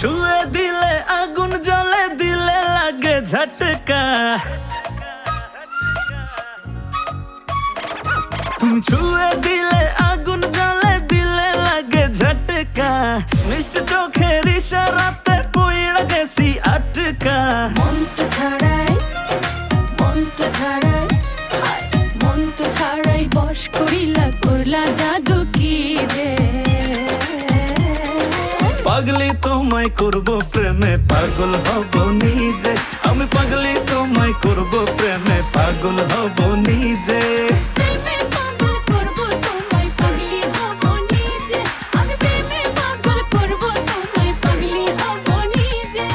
ছুঁয়ে দিলে আগুন জ্বলে, দিলে লাগে ঝটকা। তুমি ছুঁয়ে দিলে আগুন জ্বলে, দিলে লাগে ঝটকা। মিষ্টি চোখের ইশারাতে পইড়া গেছি আটকা। মনটা ছাড়াই, মনটা ছাড়াই, হায় মনটা ছাড়াই বশ করিলা, করলা জাদু কি রে। পাগলি তোমায় করব প্রেমে, পাগল হব নিজে। আমি পাগলি তোমায় করব প্রেমে, পাগল হব নিজে। প্রেমে পাগল করব তোমায়, পাগলি হব নিজে। আমি প্রেমে পাগল করব তোমায়, পাগলি হব নিজে।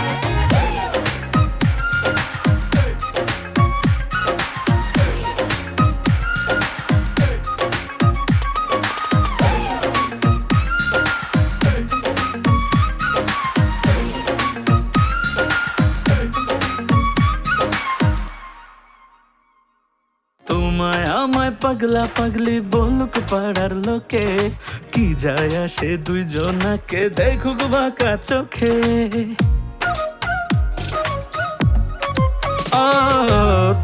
তোমায় আমায় পাগলা পাগলি বলুক পাড়ার লোকে, কি যায় আসে দুইজনাকে দেখুক বাঁকা চোখে। ও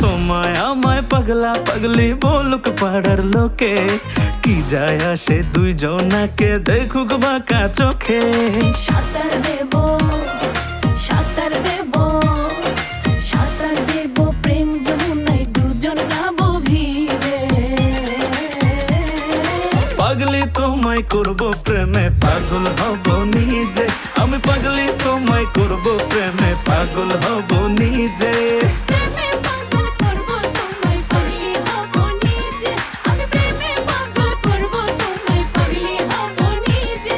তোমায় আমায় পাগলা পাগলি বলুক পাড়ার লোকে, কি যায় আসে দুইজনাকে দেখুক বাঁকা চোখে। সাঁতার দেব, সাঁতার দেব, সাঁতার দেব প্রেম যমুনায়, দুজন যাব ভিজে। পাগলি তোমায় করব প্রেমে, পাগল হব নিজে। আমি পাগলি তোমায় করব প্রেমে, পাগল হব নিজে। প্রেমে পাগল করব তোমায়, পাগলি হব নিজে। আমি প্রেমে পাগল করব তোমায়, পাগলি হব নিজে।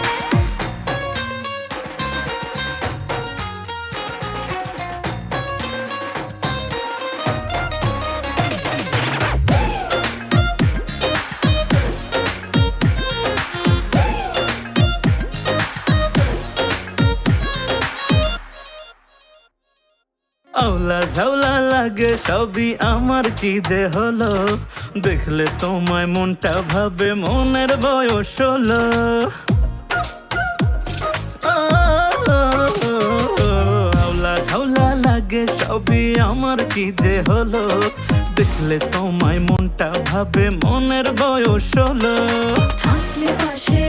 আওলা ঝাউলা লাগে সবই আমার, কি যে হলো দেখলে তোমায় মনটা ভাবে মনের বয়স হলো। আওলা ঝাউলা লাগে সবই আমার, কি যে হলো দেখলে তোমায় মনটা ভাবে মনের বয়স হলো। থাকলে পাশে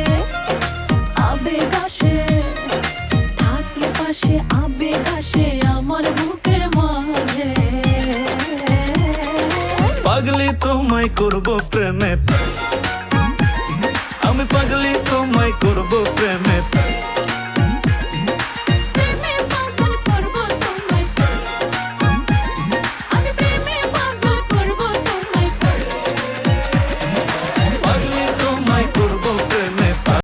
আবেগ আসে, থাকলে পাশে আবেগ আসে আমার বুকের মাঝে। পাগলি তোমায় করব প্রেমে, আমি পাগলি তোমায় করব প্রেমে।